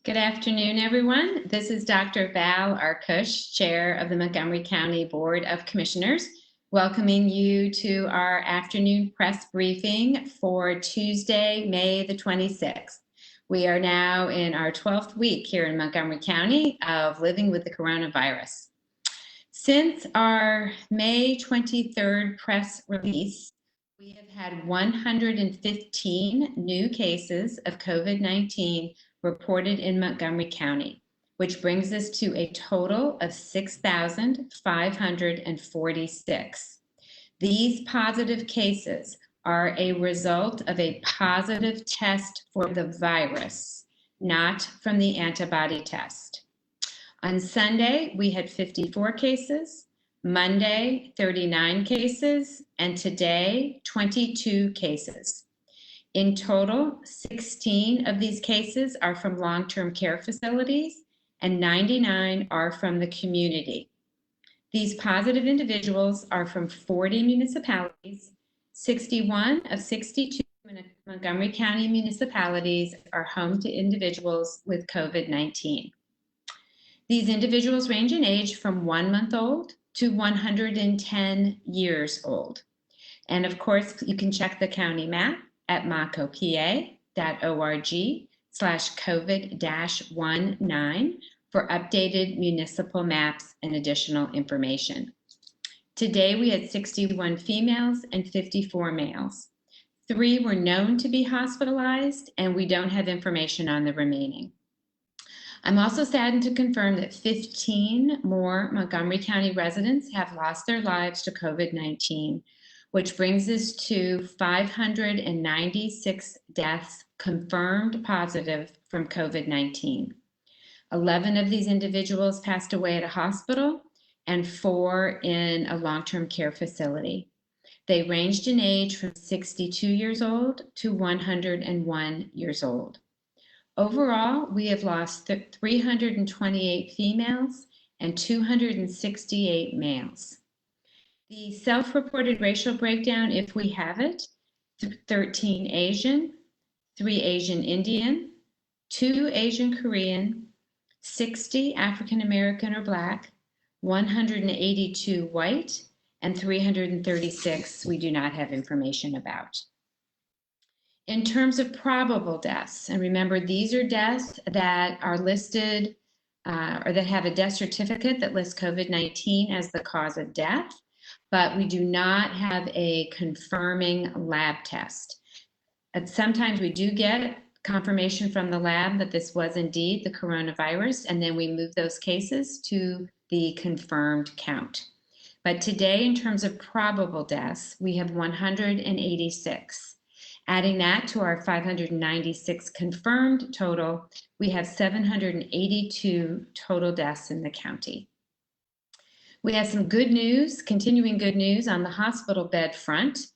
Good afternoon, everyone. This is Dr. Val Arkush, Chair of the Montgomery County Board of Commissioners, welcoming you to our afternoon press briefing for Tuesday, May the 26th. We are now in our 12th week here in Montgomery County of living with the coronavirus. Since our May 23rd press release, we have had 115 new cases of COVID-19 reported in Montgomery County, which brings us to a total of 6,546. These positive cases are a result of a positive test for the virus, not from the antibody test. On Sunday, we had 54 cases, Monday, 39 cases, and today, 22 cases. In total, 16 of these cases are from long-term care facilities and 99 are from the community. These positive individuals are from 40 municipalities. 61 of 62 Montgomery County municipalities are home to individuals with COVID-19. These individuals range in age from 1 month old to 110 years old. And of course, you can check the county map at macopa.org/COVID-19 for updated municipal maps and additional information. Today, we had 61 females and 54 males. 3 were known to be hospitalized, and we don't have information on the remaining. I'm also saddened to confirm that 15 more Montgomery County residents have lost their lives to COVID-19, which brings us to 596 deaths confirmed positive from COVID-19. 11 of these individuals passed away at a hospital and 4 in a long-term care facility. They ranged in age from 62 years old to 101 years old. Overall, we have lost 328 females and 268 males. The self-reported racial breakdown, if we have it, 13 Asian, 3 Asian Indian, 2 Asian Korean, 60 African American or Black, 182 white, and 336 we do not have information about. In terms of probable deaths, and remember these are deaths that are listed or that have a death certificate that lists COVID-19 as the cause of death, but we do not have a confirming lab test. Sometimes we do get confirmation from the lab that this was indeed the coronavirus, and then we move those cases to the confirmed count. But today, in terms of probable deaths, we have 186. Adding that to our 596 confirmed total, we have 782 total deaths in the county. We have some good news, continuing good news on the hospital bed front.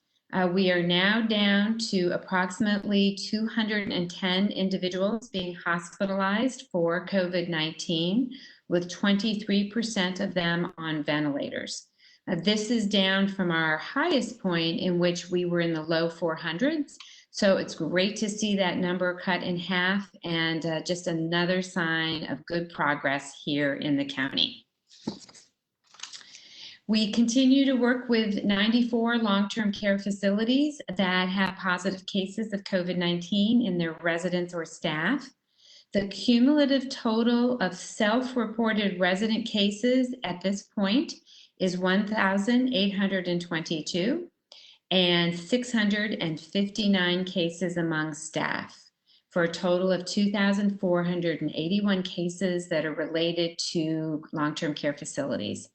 We are now down to approximately 210 individuals being hospitalized for COVID-19, with 23% of them on ventilators. This is down from our highest point in which we were in the low 400s. So it's great to see that number cut in half and just another sign of good progress here in the county. We continue to work with 94 long-term care facilities that have positive cases of COVID-19 in their residents or staff. The cumulative total of self-reported resident cases at this point is 1,822 and 659 cases among staff, for a total of 2,481 cases that are related to long-term care facilities.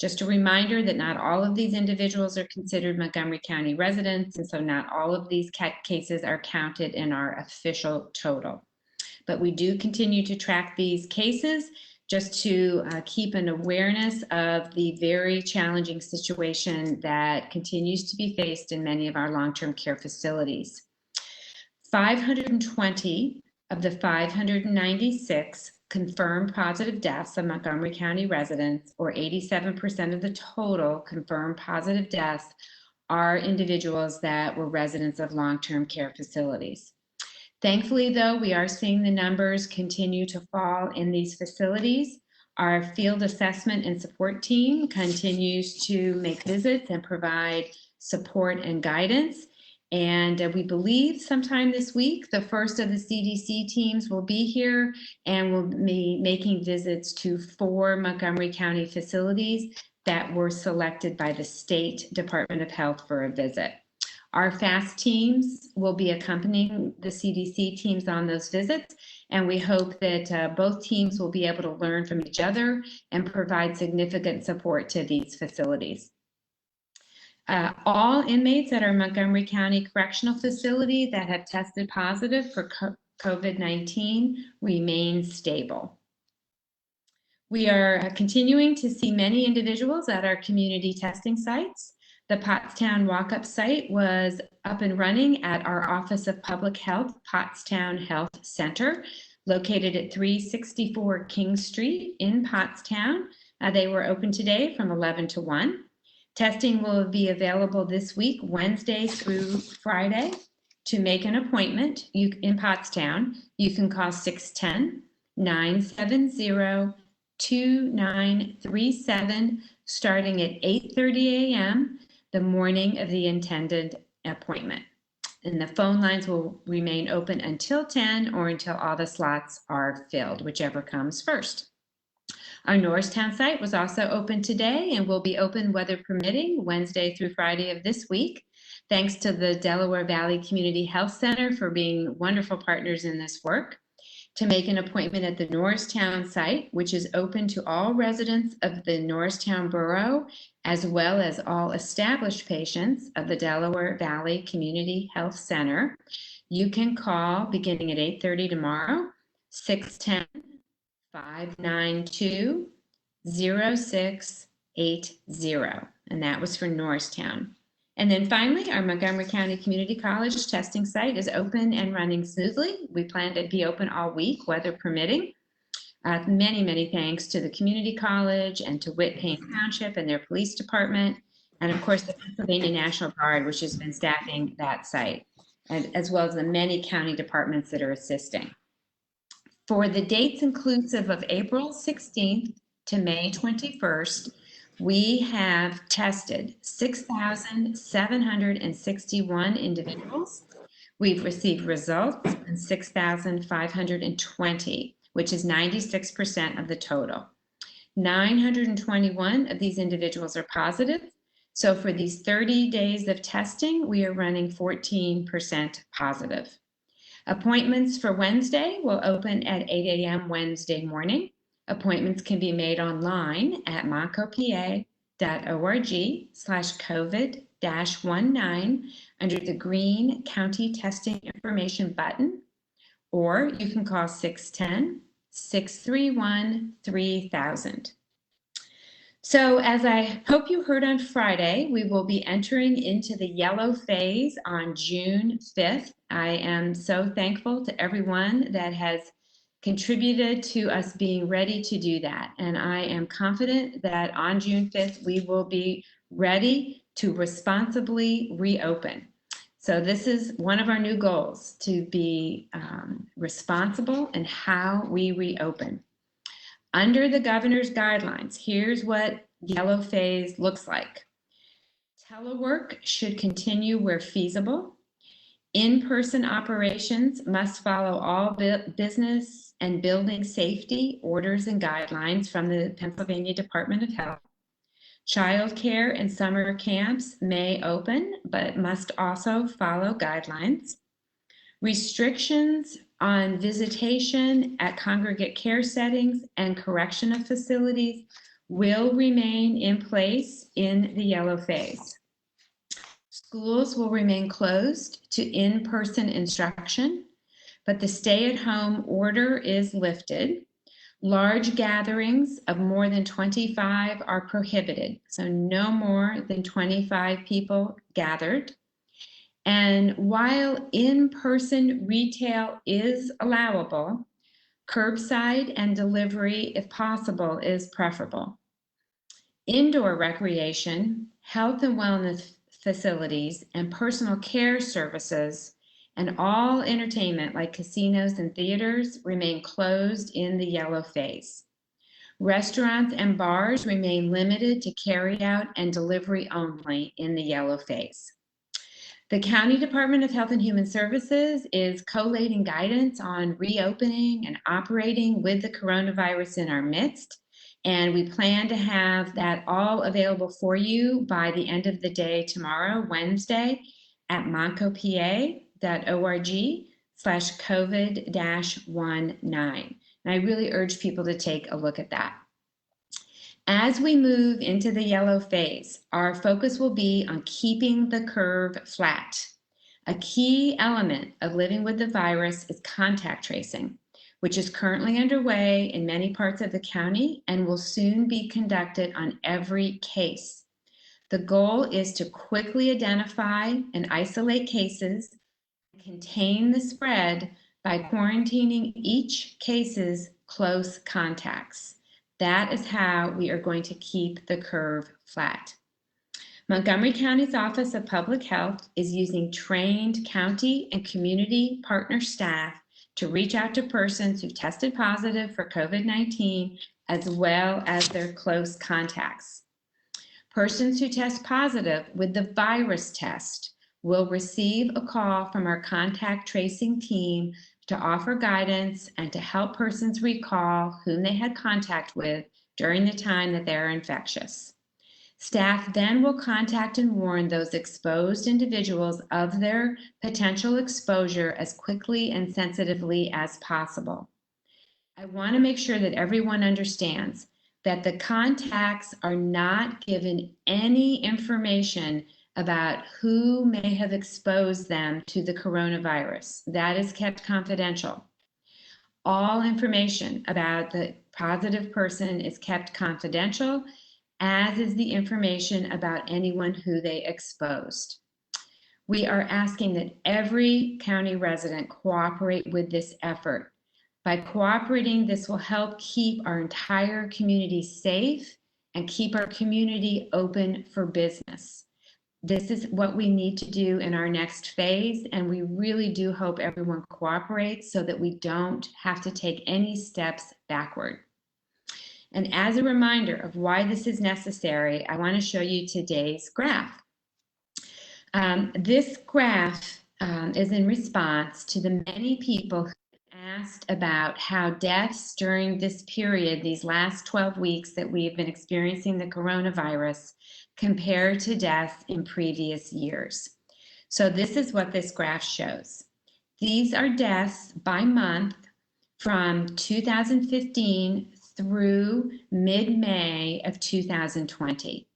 Just a reminder that not all of these individuals are considered Montgomery County residents, and so not all of these cases are counted in our official total. But we do continue to track these cases just to keep an awareness of the very challenging situation that continues to be faced in many of our long-term care facilities. 520 of the 596 confirmed positive deaths of Montgomery County residents, or 87% of the total confirmed positive deaths, are individuals that were residents of long-term care facilities. Thankfully, though, we are seeing the numbers continue to fall in these facilities. Our field assessment and support team continues to make visits and provide support and guidance. And we believe sometime this week, the first of the CDC teams will be here and will be making visits to 4 Montgomery County facilities that were selected by the State Department of Health for a visit. Our FAST teams will be accompanying the CDC teams on those visits, and we hope that both teams will be able to learn from each other and provide significant support to these facilities. All inmates at our Montgomery County Correctional Facility that have tested positive for COVID-19 remain stable. We are continuing to see many individuals at our community testing sites. The Pottstown walk-up site was up and running at our Office of Public Health, Pottstown Health Center, located at 364 King Street in Pottstown. They were open today from 11 to 1. Testing will be available this week, Wednesday through Friday. To make an appointment in Pottstown, you can call 610-970-2937, starting at 8:30 a.m. the morning of the intended appointment. And the phone lines will remain open until 10 or until all the slots are filled, whichever comes first. Our Norristown site was also open today and will be open, weather permitting, Wednesday through Friday of this week. Thanks to the Delaware Valley Community Health Center for being wonderful partners in this work. To make an appointment at the Norristown site, which is open to all residents of the Norristown Borough, as well as all established patients of the Delaware Valley Community Health Center, you can call beginning at 8:30 tomorrow, 610-592-0680. And that was for Norristown. And then finally, our Montgomery County Community College testing site is open and running smoothly. We plan to be open all week, weather permitting. Many thanks to the community college and to Whit-Payne Township and their police department, and of course the Pennsylvania National Guard, which has been staffing that site, and as well as the many county departments that are assisting. For the dates inclusive of April 16th to May 21st, we have tested 6,761 individuals. We've received results in 6,520, which is 96% of the total. 921 of these individuals are positive. So for these 30 days of testing, we are running 14% positive. Appointments for Wednesday will open at 8 a.m. Wednesday morning. Appointments can be made online at montcopa.org/COVID-19 under the green County Testing Information button, or you can call 610-631-3000. So as I hope you heard on Friday, we will be entering into the yellow phase on June 5th. I am so thankful to everyone that has contributed to us being ready to do that. And I am confident that on June 5th, we will be ready to responsibly reopen. So this is one of our new goals, to be responsible in how we reopen. Under the governor's guidelines, here's what yellow phase looks like. Telework should continue where feasible. In-person operations must follow all business and building safety orders and guidelines from the Pennsylvania Department of Health. Child care and summer camps may open, but must also follow guidelines. Restrictions on visitation at congregate care settings and correctional facilities will remain in place in the yellow phase. Schools will remain closed to in-person instruction, but the stay-at-home order is lifted. Large gatherings of more than 25 are prohibited, so no more than 25 people gathered. And while in-person retail is allowable, curbside and delivery, if possible, is preferable. Indoor recreation, health and wellness facilities, and personal care services and all entertainment like casinos and theaters remain closed in the yellow phase. Restaurants and bars remain limited to carryout and delivery only in the yellow phase. The County Department of Health and Human Services is collating guidance on reopening and operating with the coronavirus in our midst. And we plan to have that all available for you by the end of the day tomorrow, Wednesday, at montcopa.org/COVID-19. And I really urge people to take a look at that. As we move into the yellow phase, our focus will be on keeping the curve flat. A key element of living with the virus is contact tracing, which is currently underway in many parts of the county and will soon be conducted on every case. The goal is to quickly identify and isolate cases and contain the spread by quarantining each case's close contacts. That is how we are going to keep the curve flat. Montgomery County's Office of Public Health is using trained county and community partner staff to reach out to persons who tested positive for COVID-19 as well as their close contacts. Persons who test positive with the virus test will receive a call from our contact tracing team to offer guidance and to help persons recall whom they had contact with during the time that they're infectious. Staff then will contact and warn those exposed individuals of their potential exposure as quickly and sensitively as possible. I want to make sure that everyone understands that the contacts are not given any information about who may have exposed them to the coronavirus. That is kept confidential. All information about the positive person is kept confidential, as is the information about anyone who they exposed. We are asking that every county resident cooperate with this effort. By cooperating, this will help keep our entire community safe and keep our community open for business. This is what we need to do in our next phase, and we really do hope everyone cooperates so that we don't have to take any steps backward. And as a reminder of why this is necessary, I want to show you today's graph. This graph is in response to the many people who asked about how deaths during this period, these last 12 weeks that we've been experiencing the coronavirus, compare to deaths in previous years. So this is what this graph shows. These are deaths by month from 2015 through mid-May of 2020.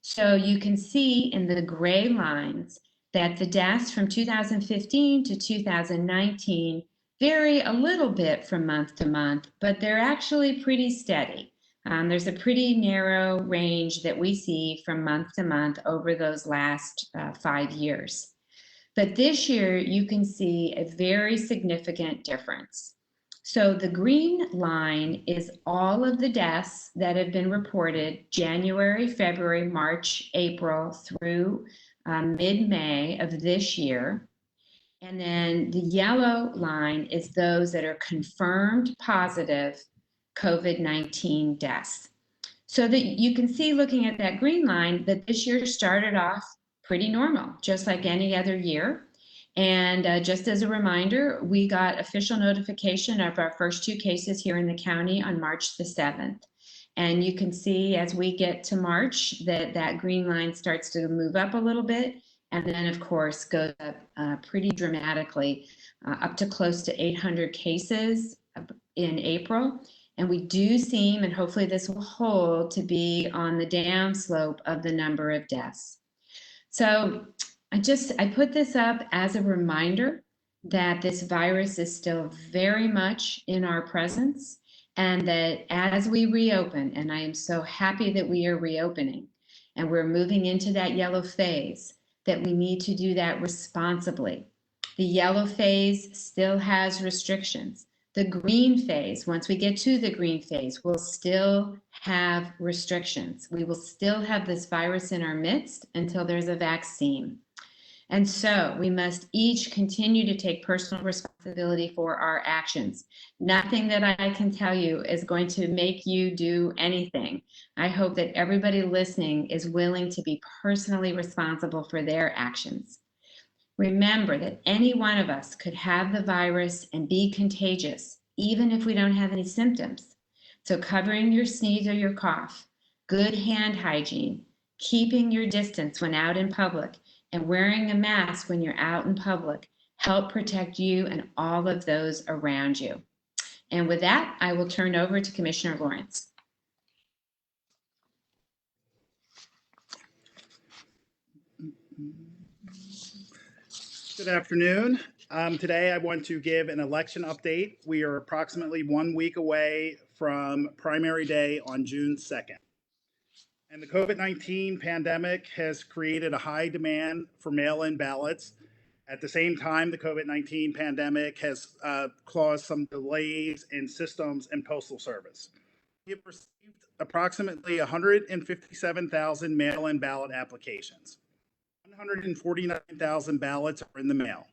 So you can see in the gray lines that the deaths from 2015 to 2019 vary a little bit from month to month, but they're actually pretty steady. There's a pretty narrow range that we see from month to month over those last 5 years. But this year, you can see a very significant difference. So the green line is all of the deaths that have been reported January, February, March, April through mid-May of this year. And then the yellow line is those that are confirmed positive COVID-19 deaths. So that you can see, looking at that green line, that this year started off pretty normal, just like any other year. And just as a reminder, we got official notification of our first 2 cases here in the county on March the 7th. And you can see as we get to March that that green line starts to move up a little bit, and then of course goes up pretty dramatically, up to close to 800 cases in April. And we do seem, and hopefully this will hold, to be on the downslope of the number of deaths. So I put this up as a reminder that this virus is still very much in our presence, and that as we reopen, and I am so happy that we are reopening and we're moving into that yellow phase, that we need to do that responsibly. The yellow phase still has restrictions. The green phase, once we get to the green phase, will still have restrictions. We will still have this virus in our midst until there's a vaccine. And so we must each continue to take personal responsibility for our actions. Nothing that I can tell you is going to make you do anything. I hope that everybody listening is willing to be personally responsible for their actions. Remember that any one of us could have the virus and be contagious, even if we don't have any symptoms. So covering your sneeze or your cough, good hand hygiene, keeping your distance when out in public, and wearing a mask when you're out in public help protect you and all of those around you. And with that, I will turn over to Commissioner Lawrence. Good afternoon. Today I want to give an election update. We are approximately 1 week away from primary day on June 2nd. And the COVID-19 pandemic has created a high demand for mail-in ballots. At the same time, the COVID-19 pandemic has caused some delays in systems and postal service. We have received approximately 157,000 mail-in ballot applications. 149,000 ballots are in the mail,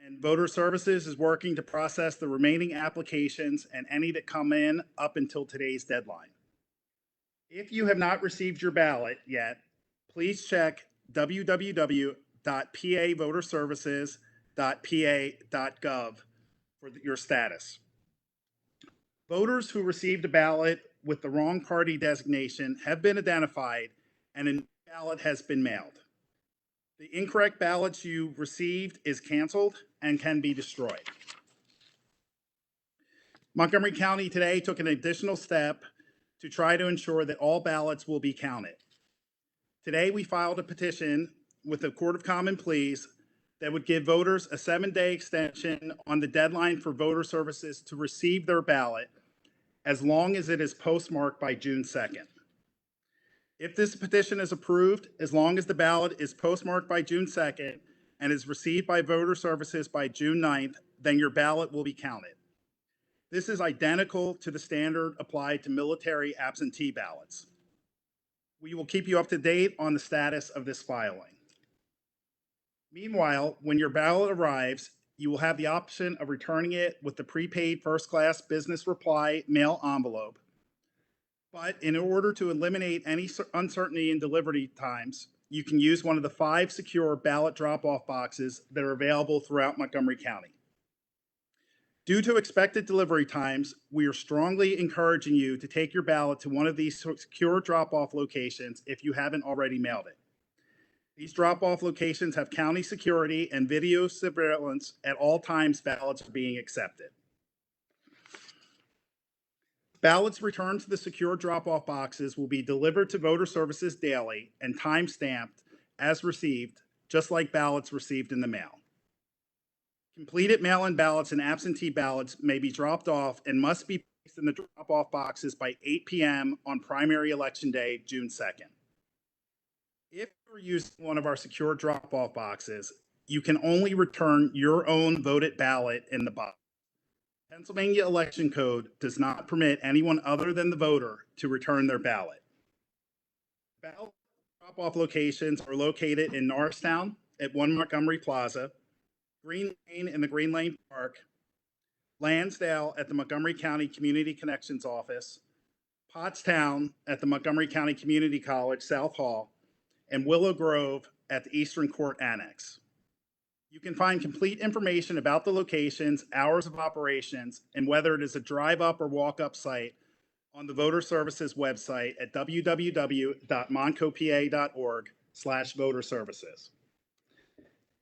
and Voter Services is working to process the remaining applications and any that come in up until today's deadline. If you have not received your ballot yet, please check www.pavoterservices.pa.gov for your status. Voters who received a ballot with the wrong party designation have been identified, and a new ballot has been mailed. The incorrect ballots you received is canceled and can be destroyed. Montgomery County today took an additional step to try to ensure that all ballots will be counted. Today, we filed a petition with the Court of Common Pleas that would give voters a 7-day extension on the deadline for Voter Services to receive their ballot, as long as it is postmarked by June 2nd. If this petition is approved, as long as the ballot is postmarked by June 2nd and is received by Voter Services by June 9th, then your ballot will be counted. This is identical to the standard applied to military absentee ballots. We will keep you up to date on the status of this filing. Meanwhile, when your ballot arrives, you will have the option of returning it with the prepaid first-class business reply mail envelope. But in order to eliminate any uncertainty in delivery times, you can use one of the 5 secure ballot drop-off boxes that are available throughout Montgomery County. Due to expected delivery times, we are strongly encouraging you to take your ballot to one of these secure drop-off locations if you haven't already mailed it. These drop-off locations have county security and video surveillance at all times ballots are being accepted. Ballots returned to the secure drop-off boxes will be delivered to Voter Services daily and time-stamped as received, just like ballots received in the mail. Completed mail-in ballots and absentee ballots may be dropped off and must be placed in the drop-off boxes by 8 p.m. on primary election day, June 2nd. If you're using one of our secure drop-off boxes, you can only return your own voted ballot in the box. Pennsylvania election code does not permit anyone other than the voter to return their ballot. Ballot drop-off locations are located in Norristown at 1 Montgomery Plaza, Green Lane in the Green Lane Park, Lansdale at the Montgomery County Community Connections Office, Pottstown at the Montgomery County Community College South Hall, and Willow Grove at the Eastern Court Annex. You can find complete information about the locations, hours of operations, and whether it is a drive-up or walk-up site on the Voter Services website at www.montcopa.org/voterservices.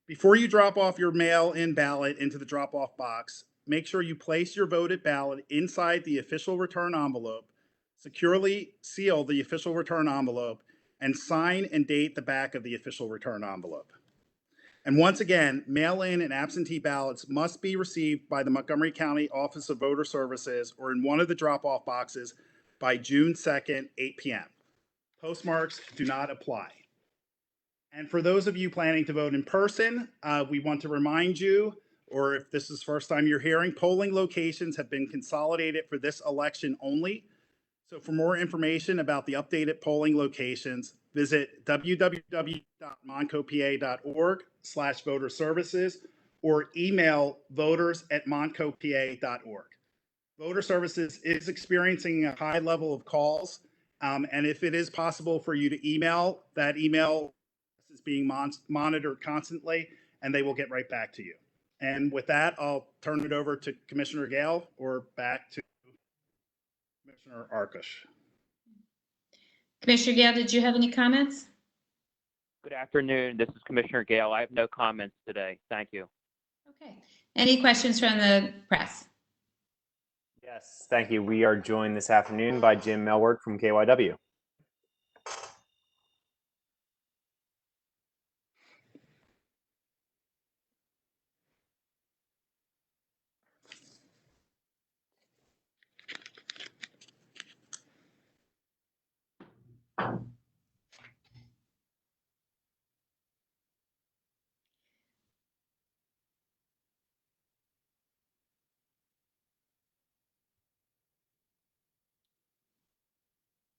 Before you drop off your mail-in ballot into the drop-off box, make sure you place your voted ballot inside the official return envelope, securely seal the official return envelope, and sign and date the back of the official return envelope. And once again, mail-in and absentee ballots must be received by the Montgomery County Office of Voter Services or in one of the drop-off boxes by June 2nd, 8 p.m. Postmarks do not apply. And for those of you planning to vote in person, we want to remind you, or if this is the first time you're hearing, polling locations have been consolidated for this election only. So for more information about the updated polling locations, visit www.montcopa.org voter services or email voters@montcopa.org. Voter Services is experiencing a high level of calls, and if it is possible for you to email, that email is being monitored constantly, and they will get right back to you. And with that, I'll turn it over to Commissioner Gale or back to Commissioner Arkush. Commissioner Gale, did you have any comments? Good afternoon. This is Commissioner Gale. I have no comments today. Thank you. Okay. Any questions from the press? Yes, thank you. We are joined this afternoon by Jim Melward from KYW.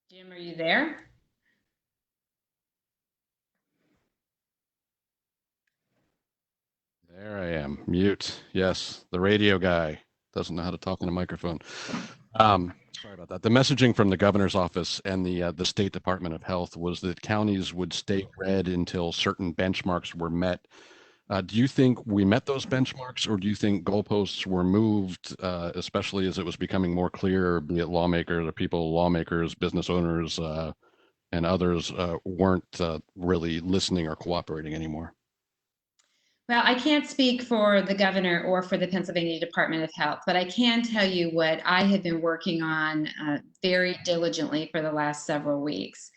Jim, are you there? There I am. Mute. Yes, the radio guy doesn't know how to talk in a microphone. Sorry about that. The messaging from the governor's office and the State Department of Health was that counties would stay red until certain benchmarks were met. Do you think we met those benchmarks, or do you think goalposts were moved, especially as it was becoming more clear, be it lawmakers or lawmakers, business owners, and others weren't really listening or cooperating anymore? Well, I can't speak for the governor or for the Pennsylvania Department of Health, but I can tell you what I have been working on very diligently for the last several weeks.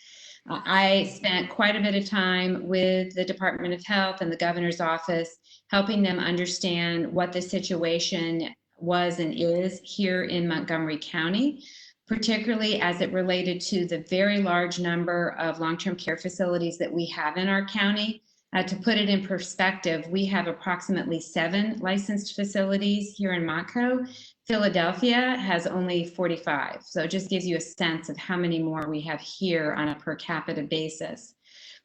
I spent quite a bit of time with the Department of Health and the governor's office, helping them understand what the situation was and is here in Montgomery County, particularly as it related to the very large number of long-term care facilities that we have in our county. To put it in perspective, we have approximately 7 licensed facilities here in Montco. Philadelphia has only 45. So it just gives you a sense of how many more we have here on a per capita basis.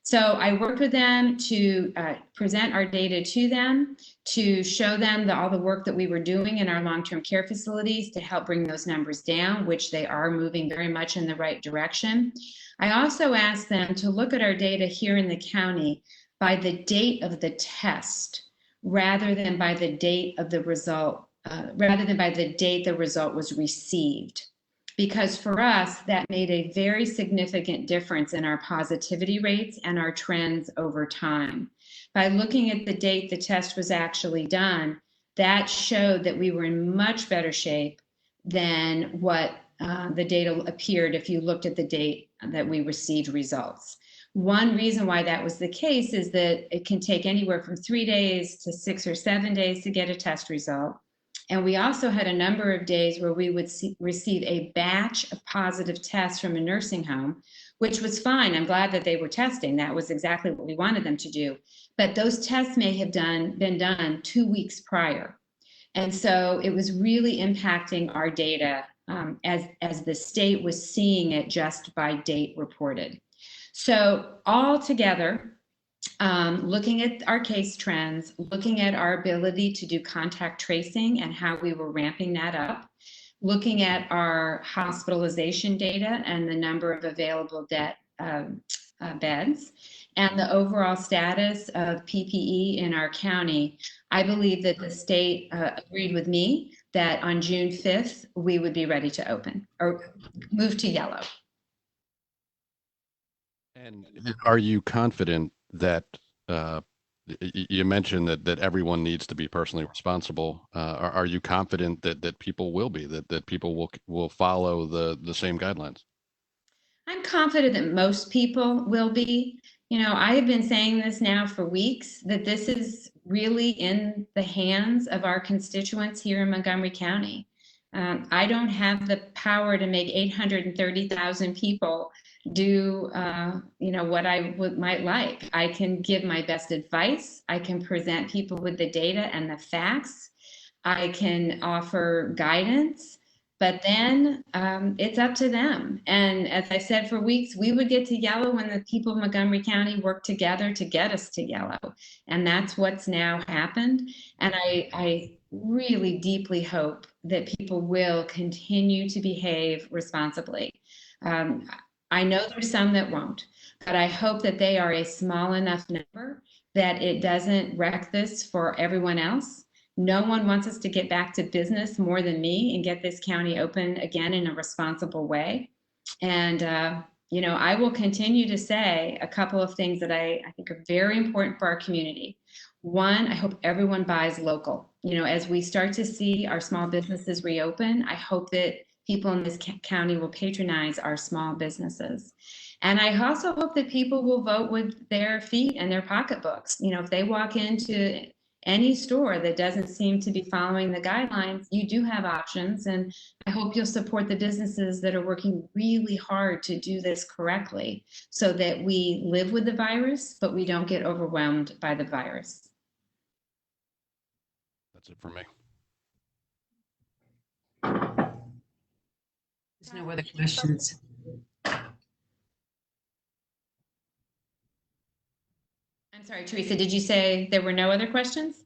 So I worked with them to present our data to them, to show them all the work that we were doing in our long-term care facilities to help bring those numbers down, which they are moving very much in the right direction. I also asked them to look at our data here in the county by the date of the test, rather than by the date of the result, rather than by the date the result was received. Because for us, that made a very significant difference in our positivity rates and our trends over time. By looking at the date the test was actually done, that showed that we were in much better shape than what the data appeared if you looked at the date that we received results. One reason why that was the case is that it can take anywhere from 3 days to 6 or 7 days to get a test result. And we also had a number of days where we would receive a batch of positive tests from a nursing home, which was fine. I'm glad that they were testing. That was exactly what we wanted them to do. But those tests may have been done 2 weeks prior. And so it was really impacting our data as the state was seeing it just by date reported. So all together, looking at our case trends, looking at our ability to do contact tracing and how we were ramping that up, looking at our hospitalization data and the number of available beds, and the overall status of PPE in our county, I believe that the state agreed with me that on June 5th, we would be ready to open or move to yellow. And are you confident that you mentioned that everyone needs to be personally responsible? Are you confident that people will be, that people will follow the same guidelines? I'm confident that most people will be. You know, I have been saying this now for weeks, that this is really in the hands of our constituents here in Montgomery County. I don't have the power to make 830,000 people do what I might like. I can give my best advice. I can present people with the data and the facts. I can offer guidance. But then it's up to them. And as I said for weeks, we would get to yellow when the people of Montgomery County worked together to get us to yellow. And that's what's now happened. And I really deeply hope that people will continue to behave responsibly. I know there's some that won't, but I hope that they are a small enough number that it doesn't wreck this for everyone else. No one wants us to get back to business more than me and get this county open again in a responsible way. And, I will continue to say a couple of things that I think are very important for our community. One, I hope everyone buys local. As we start to see our small businesses reopen, I hope that people in this county will patronize our small businesses. And I also hope that people will vote with their feet and their pocketbooks. If they walk into any store that doesn't seem to be following the guidelines, you do have options. And I hope you'll support the businesses that are working really hard to do this correctly so that we live with the virus, but we don't get overwhelmed by the virus. That's it for me. There's no other questions. I'm sorry, Teresa, did you say there were no other questions?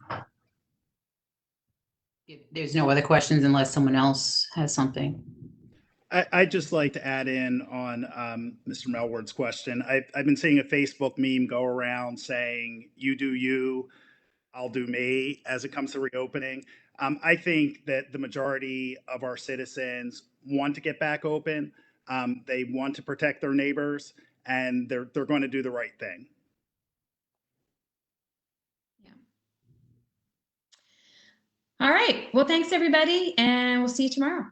There's no other questions unless someone else has something. I'd just like to add in on Mr. Melward's question. I've been seeing a Facebook meme go around saying, "You do you, I'll do me," as it comes to reopening. I think that the majority of our citizens want to get back open. They want to protect their neighbors, and they're going to do the right thing. All right. Well, thanks everybody, and we'll see you tomorrow.